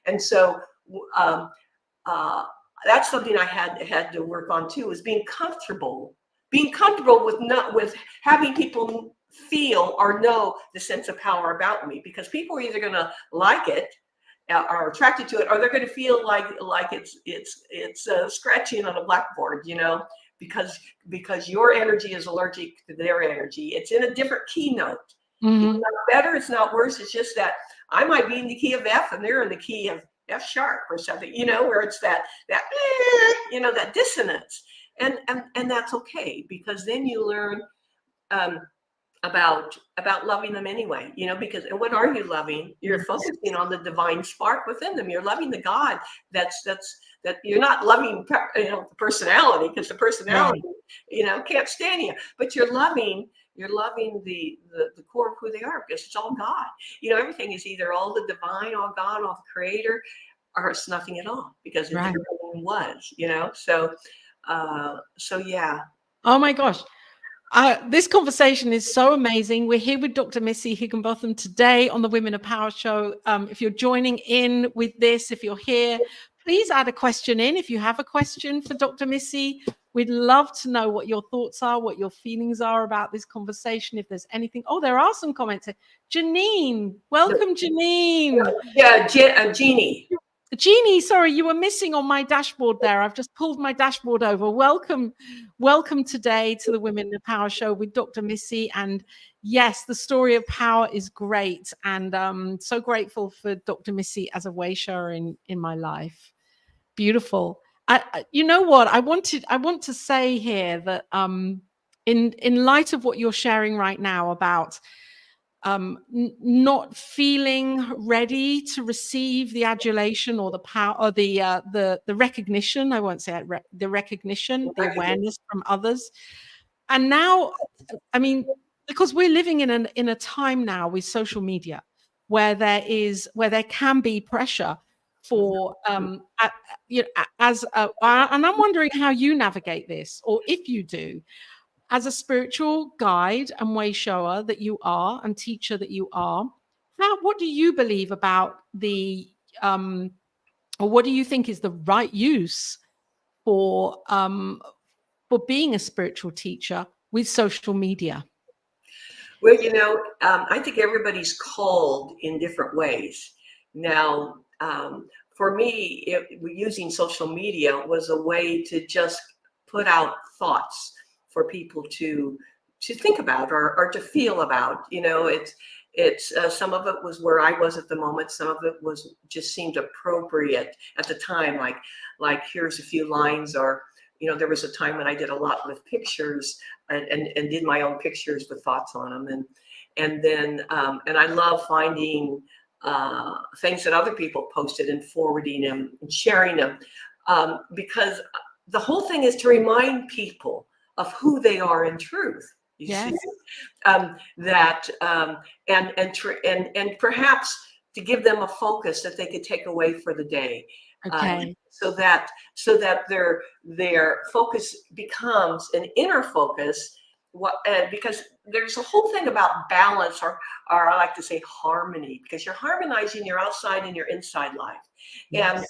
and so. Uh, that's something I had to work on too, is being comfortable with having people feel or know the sense of power about me, because people are either going to like it, are attracted to it, or they're going to feel like it's scratching on a blackboard, because your energy is allergic to their energy. It's in a different keynote. Mm-hmm. It's not better, it's not worse. It's just that I might be in the key of F and they're in the key of F sharp or something, where it's that that dissonance, and that's okay, because then you learn about loving them anyway, because, and what are you loving? You're focusing on the divine spark within them. You're loving the God that you're not loving, the personality, because the personality, can't stand you, but you're loving the core of who they are, because it's all God. Everything is either all the divine, all God, all the creator, or it's nothing at all, because it never was, so yeah. Oh my gosh. This conversation is so amazing. We're here with Dr. Missy Higginbotham today on the Women of Power show. If you're joining in with this, if you're here, please add a question in. If you have a question for Dr. Missy, we'd love to know what your thoughts are, what your feelings are about this conversation. If there's anything, there are some comments. Janine, welcome, Janine. Yeah, Jeannie. Jeannie, sorry, you were missing on my dashboard there. I've just pulled my dashboard over. Welcome today to the Women in Power show with Dr. Missy. And yes, the story of power is great. And so grateful for Dr. Missy as a way shower in my life. Beautiful. You know what? I want to say here that in light of what you're sharing right now about not feeling ready to receive the adulation or the power or the recognition. I won't say it, the recognition, the awareness from others. And now, I mean, because we're living in a time now with social media where there can be pressure for and I'm wondering how you navigate this, or if you do, as a spiritual guide and way shower that you are, and teacher that you are. What do you believe about or what do you think is the right use for being a spiritual teacher with social media? Well, I think everybody's called in different ways. Now, for me, using social media was a way to just put out thoughts for people to think about, or to feel about. It's some of it was where I was at the moment. Some of it was just seemed appropriate at the time, like here's a few lines, or there was a time when I did a lot with pictures, and did my own pictures with thoughts on them, and then and I love finding things that other people posted and forwarding them and sharing them, because the whole thing is to remind people of who they are in truth. You see, that and perhaps to give them a focus that they could take away for the day. So that their focus becomes an inner focus. Because there's a whole thing about balance, or I like to say harmony, because you're harmonizing your outside and your inside life, and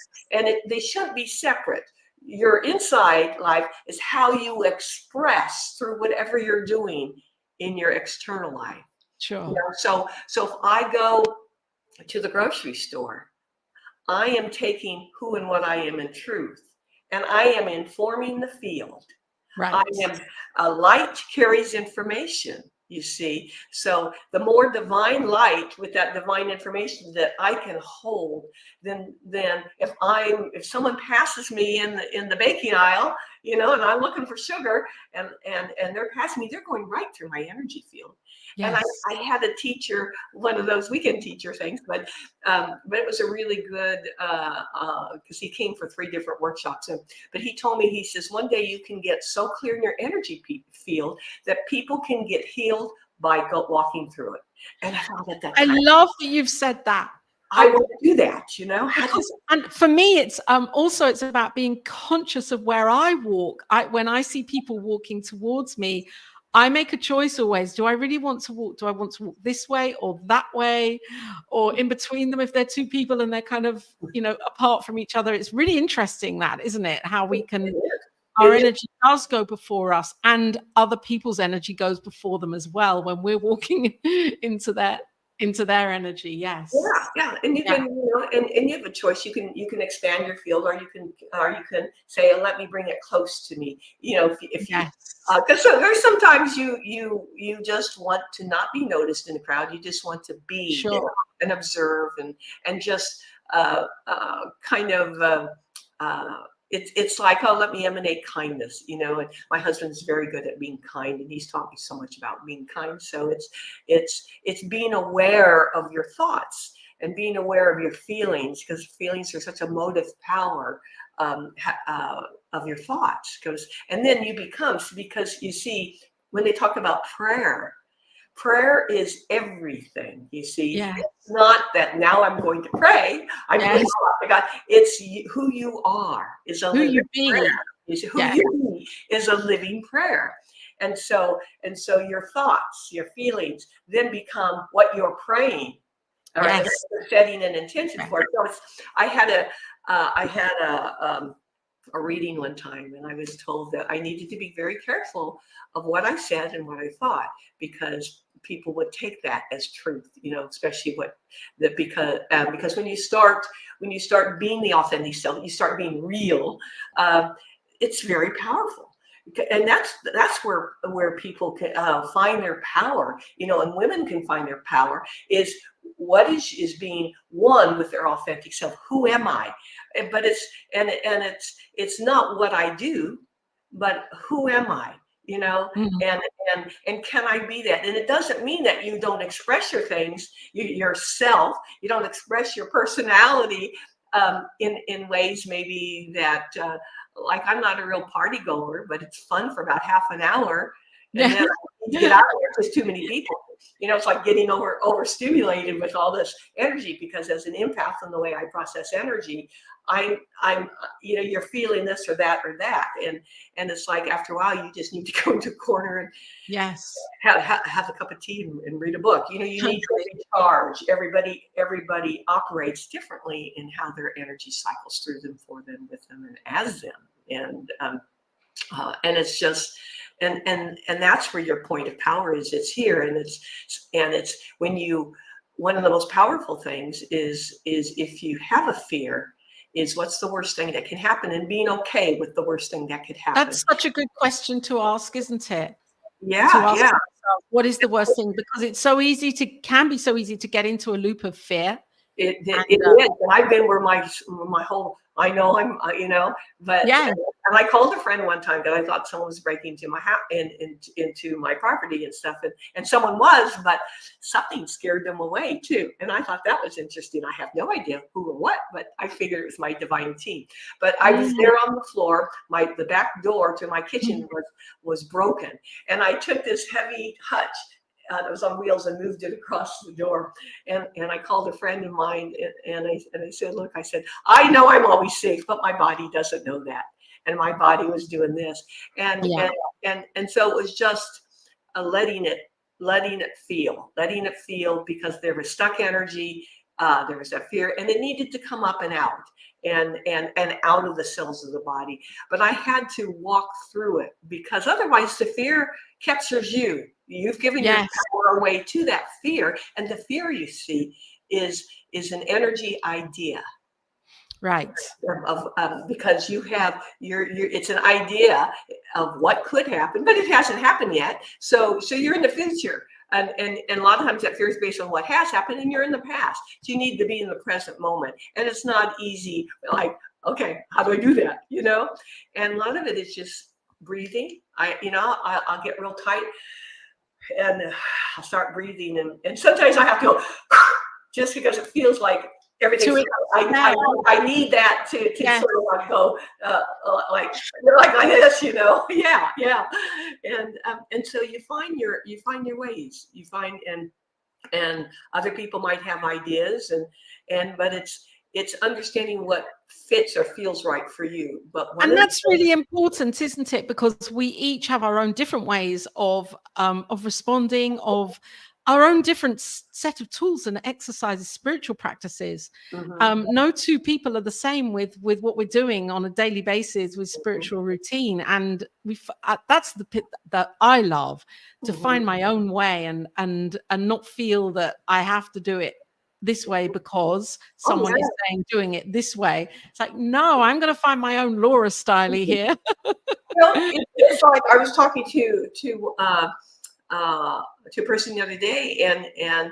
they shouldn't be separate. Your inside life is how you express through whatever you're doing in your external life. Sure. So if I go to the grocery store, I am taking who and what I am in truth, and I am informing the field. Right. I am light carries information, you see. So the more divine light with that divine information that I can hold, then if someone passes me in the baking aisle, you know, and I'm looking for sugar, and they're passing me, they're going right through my energy field. Yes. And I had a teacher, one of those weekend teacher things, but it was a really good, because he came for 3 different workshops. But he told me, he says, one day you can get so clear in your energy field that people can get healed by walking through it. And I thought at that I time, love that you've said that. I want to do that, you know. And for me, it's also, it's about being conscious of where I walk. When I see people walking towards me, I make a choice always. Do I really want to walk? Do I want to walk this way or that way, or in between them if they're 2 people and they're kind of, you know, apart from each other? It's really interesting, that, isn't it? How we can, our energy does go before us, and other people's energy goes before them as well when we're walking into their energy. Yes. Yeah, and you can, you know, and you have a choice. You can expand your field, or you can say, let me bring it close to me. You know, if you, because there's sometimes you just want to not be noticed in the crowd. You just want to be there and observe and just kind of. It's like, oh, let me emanate kindness, you know. And my husband's very good at being kind, and he's taught me so much about being kind. So it's being aware of your thoughts and being aware of your feelings, because feelings are such a motive power of your thoughts. And then you become, because you see, when they talk about prayer is everything, you see. It's not that now I'm going to pray, I'm going to God. It's who you are is a living prayer. Who you be is a living prayer. And so your thoughts, your feelings then become what you're praying. All right, setting an intention for it. So I had a reading one time, and I was told that I needed to be very careful of what I said and what I thought, because people would take that as truth, you know, especially because when you start being the authentic self, you start being real. It's very powerful. And that's where people can find their power, you know, and women can find their power is what is being one with their authentic self. Who am I? But it's not what I do, but who am I? You know, and can I be that? And it doesn't mean that you don't express your things, yourself. You don't express your personality in ways maybe that. Like, I'm not a real party goer, but it's fun for about half an hour, and then I need to get out of there because too many people. You know, it's like getting overstimulated with all this energy, because as an empath and the way I process energy, I'm you know, you're feeling this or that, and it's like after a while you just need to go into a corner and have a cup of tea and read a book. You know, you need to recharge. Everybody operates differently in how their energy cycles through them, for them, with them, and as them, and it's just and that's where your point of power is. It's here, and it's when you, one of the most powerful things is if you have a fear, is what's the worst thing that can happen, and being okay with the worst thing that could happen. That's such a good question to ask, isn't it? Yeah. What is the worst thing? Because it's can be so easy to get into a loop of fear. It is. And I've been where my whole, I know I'm, you know, but and I called a friend one time that I thought someone was breaking into my house into my property and stuff, and someone was, but something scared them away too. And I thought that was interesting. I have no idea who or what, but I figured it was my divine team. But I was there on the floor. The back door to my kitchen was broken, and I took this heavy hutch that was on wheels and moved it across the door. And I called a friend of mine, and I said, look, I said, I know I'm always safe, but my body doesn't know that. And my body was doing this. And so it was just letting it feel, because there was stuck energy. There was that fear, and it needed to come up and out and out of the cells of the body. But I had to walk through it, because otherwise the fear captures you. You've given your power away to that fear, and the fear, you see, is an energy idea. Right. Because you have it's an idea of what could happen, but it hasn't happened yet. So you're in the future. And a lot of times that fear is based on what has happened, and you're in the past. So you need to be in the present moment. And it's not easy, like, okay, how do I do that? And a lot of it is just breathing. I'll get real tight and I'll start breathing. And sometimes I have to go just because it feels like everything. I need that to sort of like go like this, yeah. And so you find your ways. You find and other people might have ideas but it's understanding what fits or feels right for you. And that's really important, isn't it? Because we each have our own different ways of responding, of our own different set of tools and exercises, spiritual practices. No two people are the same with what we're doing on a daily basis with spiritual routine. And that's the bit that I love, to find my own way and not feel that I have to do it this way because someone is saying doing it this way. It's like, no, I'm going to find my own Laura style here. It's like I was talking to a person the other day, and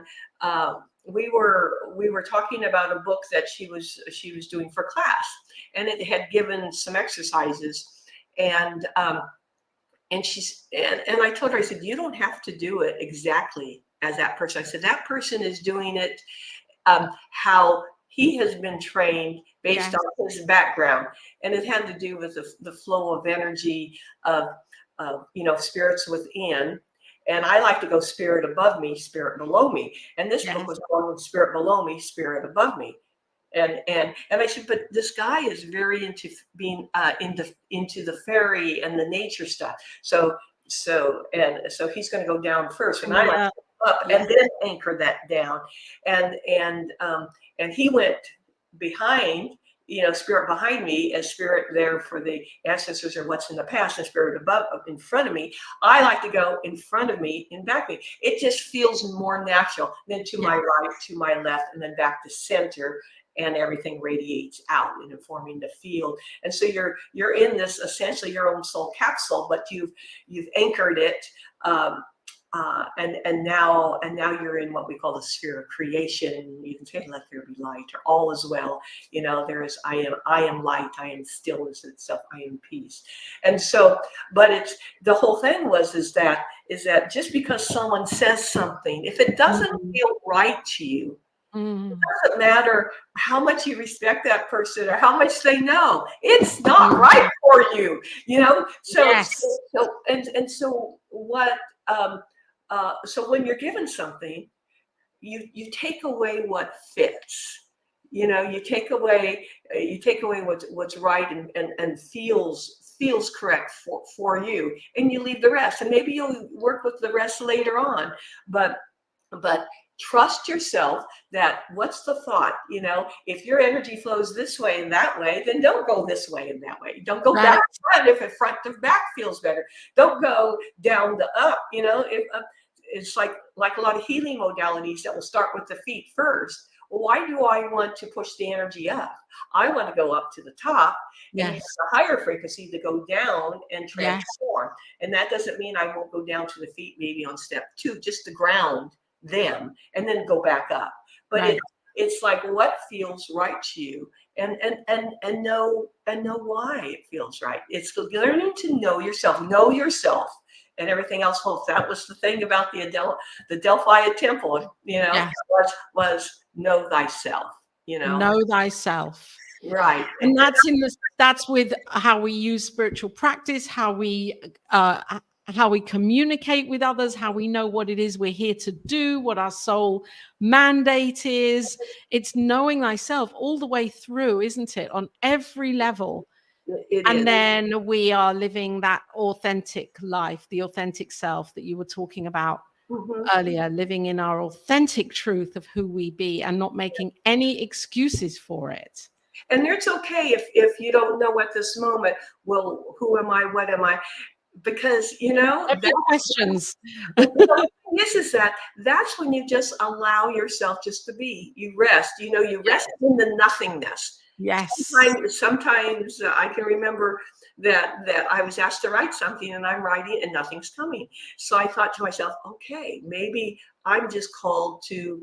we were talking about a book that she was doing for class, and it had given some exercises, and I told her, I said, you don't have to do it exactly as that person. I said, that person is doing it how he has been trained based on his background, and it had to do with the flow of energy of spirits within. And I like to go spirit above me, spirit below me. And this book was called Spirit Below Me, Spirit Above Me. And I said, but this guy is very into being into the fairy and the nature stuff. So he's going to go down first, and I like to go up and then anchor that down. And he went behind, spirit behind me, and spirit there for the ancestors or what's in the past, and spirit above in front of me. I like to go in front of me and back me. It just feels more natural than to my right, to my left, and then back to center. And everything radiates out and informing the field. And so you're in this essentially your own soul capsule, but you've anchored it, and now you're in what we call the sphere of creation. You can say, "Let there be light," or "All is well." There is I am light, I am stillness itself, I am peace. And so, but it's the whole thing is that just because someone says something, if it doesn't feel right to you. It doesn't matter how much you respect that person or how much they know. It's not right for you, So what? So when you're given something, you take away what fits. You take away what's right and feels correct for you, and you leave the rest. And maybe you'll work with the rest later on, but trust yourself that what's the thought, if your energy flows this way and that way, then don't go this way and that way. Don't go back front if it front to back feels better. Don't go down the up, it's like a lot of healing modalities that will start with the feet first. Well, why do I want to push the energy up? I want to go up to the top and have a higher frequency to go down and transform. And that doesn't mean I won't go down to the feet maybe on step 2, just to ground them and then go back up. But it's like what feels right to you, and know why it feels right. It's learning to know yourself, and everything else holds. That was the thing about the Delphi temple, was know thyself, Know thyself. Right. And that's with how we use spiritual practice, how we communicate with others, how we know what it is we're here to do, what our soul mandate is. It's knowing thyself all the way through, isn't it? On every level. And then we are living that authentic life, the authentic self that you were talking about earlier, living in our authentic truth of who we be and not making any excuses for it. And it's okay if you don't know at this moment, well, who am I? What am I? because, you know, Questions. this is that's when you just allow yourself just to be. You rest. You know, you rest in the nothingness. Yes. Sometimes I can remember that I was asked to write something and I'm writing and nothing's coming. So I thought to myself, okay, maybe I'm just called to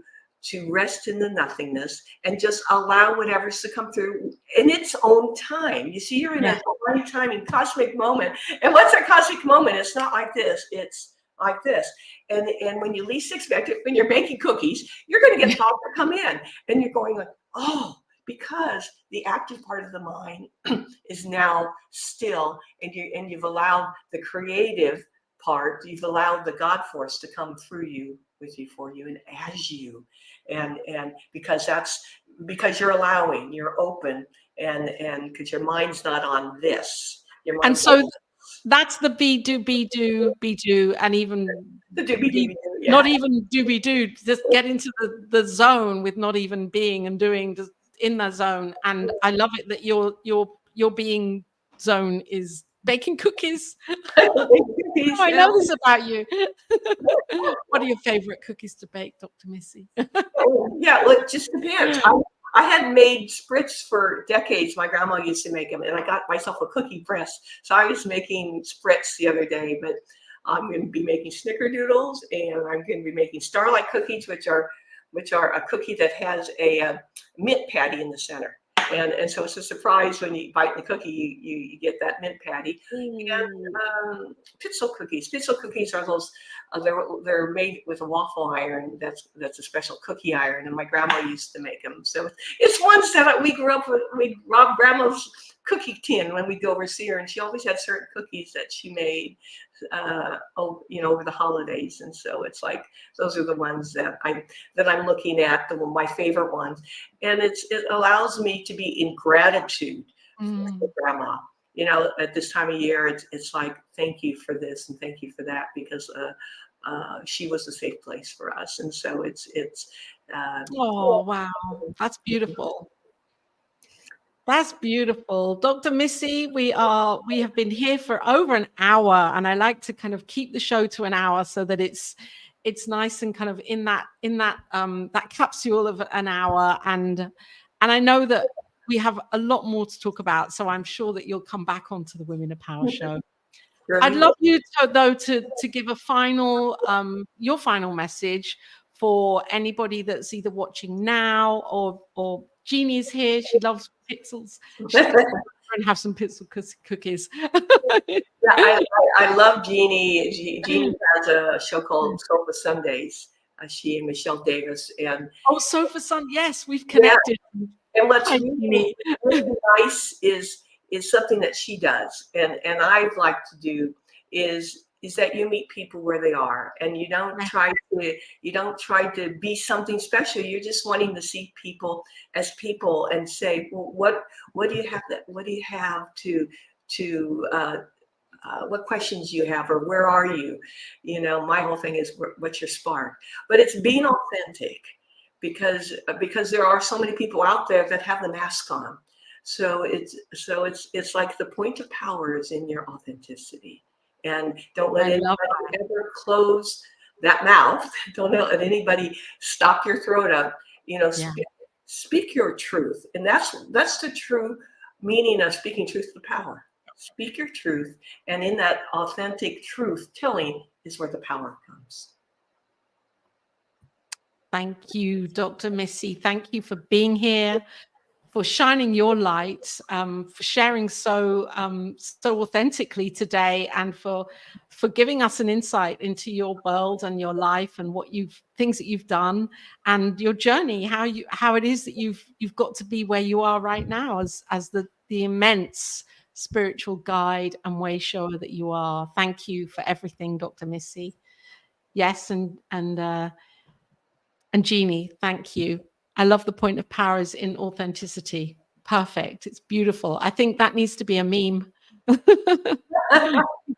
rest in the nothingness and just allow whatever's to come through in its own time. You see, you're in a divine time and cosmic moment. And what's a cosmic moment? It's not like this. It's like this. And when you least expect it, when you're making cookies, you're going to get thoughts that come in and you're going like, oh, because the active part of the mind is now still, and you've allowed the creative part, you've allowed the God force to come through you, with you, for you, and as you, and because you're allowing, you're open, and because your mind's not on this. And so that's the be do, and even the doobie-doobie-doo, not even doobie do, just get into the zone with not even being and doing, just in the zone. And I love it that your being zone is baking cookies. I know this about you. What are your favorite cookies to bake, Dr. Missy? Yeah, well, it just depends. I had made spritz for decades. My grandma used to make them, and I got myself a cookie press. So I was making spritz the other day, but I'm going to be making snickerdoodles, and I'm going to be making starlight cookies, which are a cookie that has a mint patty in the center. And so it's a surprise when you bite the cookie, you get that mint patty. And pitzel cookies. Pitzel cookies are those. They're made with a waffle iron. That's a special cookie iron, and my grandma used to make them. So it's ones that we grew up with. We robbed grandma's cookie tin when we'd go over to see her, and she always had certain cookies that she made, over the holidays. And so it's like those are the ones that I'm looking at, my favorite ones, and it allows me to be in gratitude for grandma. You know, at this time of year, it's like, thank you for this and thank you for that, because she was a safe place for us. And so it's oh, wow, that's beautiful. That's beautiful. Dr. Missy, we have been here for over an hour, and I like to kind of keep the show to an hour so that it's nice and kind of in that that capsule of an hour. And I know that we have a lot more to talk about, so I'm sure that you'll come back onto the Women of Power show. I'd love you to give a final your final message for anybody that's either watching now or Jeannie's here. She loves pixels. She's going to have some pixel cookies. Yeah, I love Jeannie. Jeannie has a show called Sofa Sundays. She and Michelle Davis. And Sofa Sun, yes, we've connected. Yeah. And what's really nice is something that she does, and I'd like to do is that you meet people where they are, and you don't try to be something special. You're just wanting to see people as people and say, well, what do you have what questions you have, or where are you? You know, my whole thing is what's your spark? But it's being authentic, because there are so many people out there that have the mask on. So it's like the point of power is in your authenticity. And don't let anybody ever close that mouth. Don't let anybody stop your throat up. You know, speak your truth. And that's the true meaning of speaking truth to power. Speak your truth. And in that authentic truth telling is where the power comes. Thank you, Dr. Missy. Thank you for being here, for shining your light, for sharing so authentically today, and for giving us an insight into your world and your life and things that you've done and your journey, how it is that you've got to be where you are right now as the immense spiritual guide and way shower that you are. Thank you for everything, Dr. Missy. Yes, and Jeannie, thank you. I love the point of power is in authenticity. Perfect. It's beautiful. I think that needs to be a meme.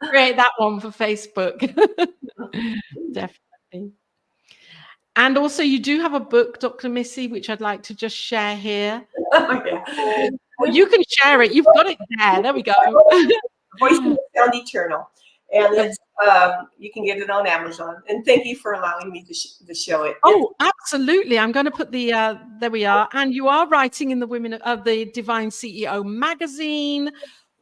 Create that one for Facebook. Definitely. And also, you do have a book, Dr. Missy, which I'd like to just share here. Well, you can share it. You've got it there. There we go. Voice of the Sound Eternal. And it's you can get it on Amazon. And thank you for allowing me to show it. Oh, absolutely. I'm going to put the there we are. And you are writing in the Women of the Divine CEO magazine.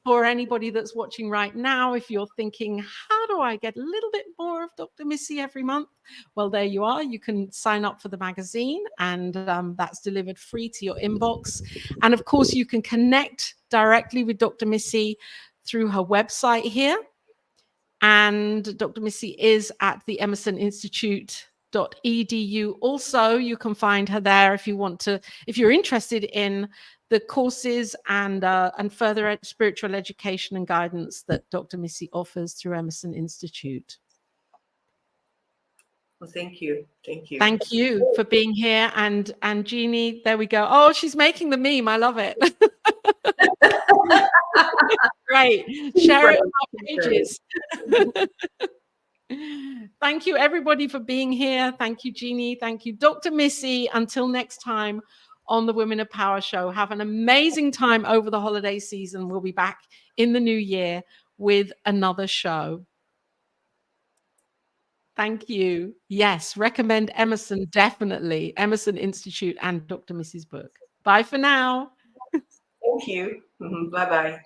For anybody that's watching right now, if you're thinking, how do I get a little bit more of Dr. Missy every month? Well, there you are. You can sign up for the magazine, and that's delivered free to your inbox. And of course, you can connect directly with Dr. Missy through her website here. And Dr. Missy is at the Emerson Institute.edu. Also, you can find her there if you want to, if you're interested in the courses and further spiritual education and guidance that Dr. Missy offers through Emerson Institute. Well, thank you. Thank you. Thank you for being here. And Jeannie, there we go. Oh, she's making the meme. I love it. Great. Share it on our pages. Thank you, everybody, for being here. Thank you, Jeannie. Thank you, Dr. Missy. Until next time on the Women of Power show, have an amazing time over the holiday season. We'll be back in the new year with another show. Thank you. Yes, recommend Emerson, definitely. Emerson Institute and Dr. Missy's book. Bye for now. Thank you. Bye-bye.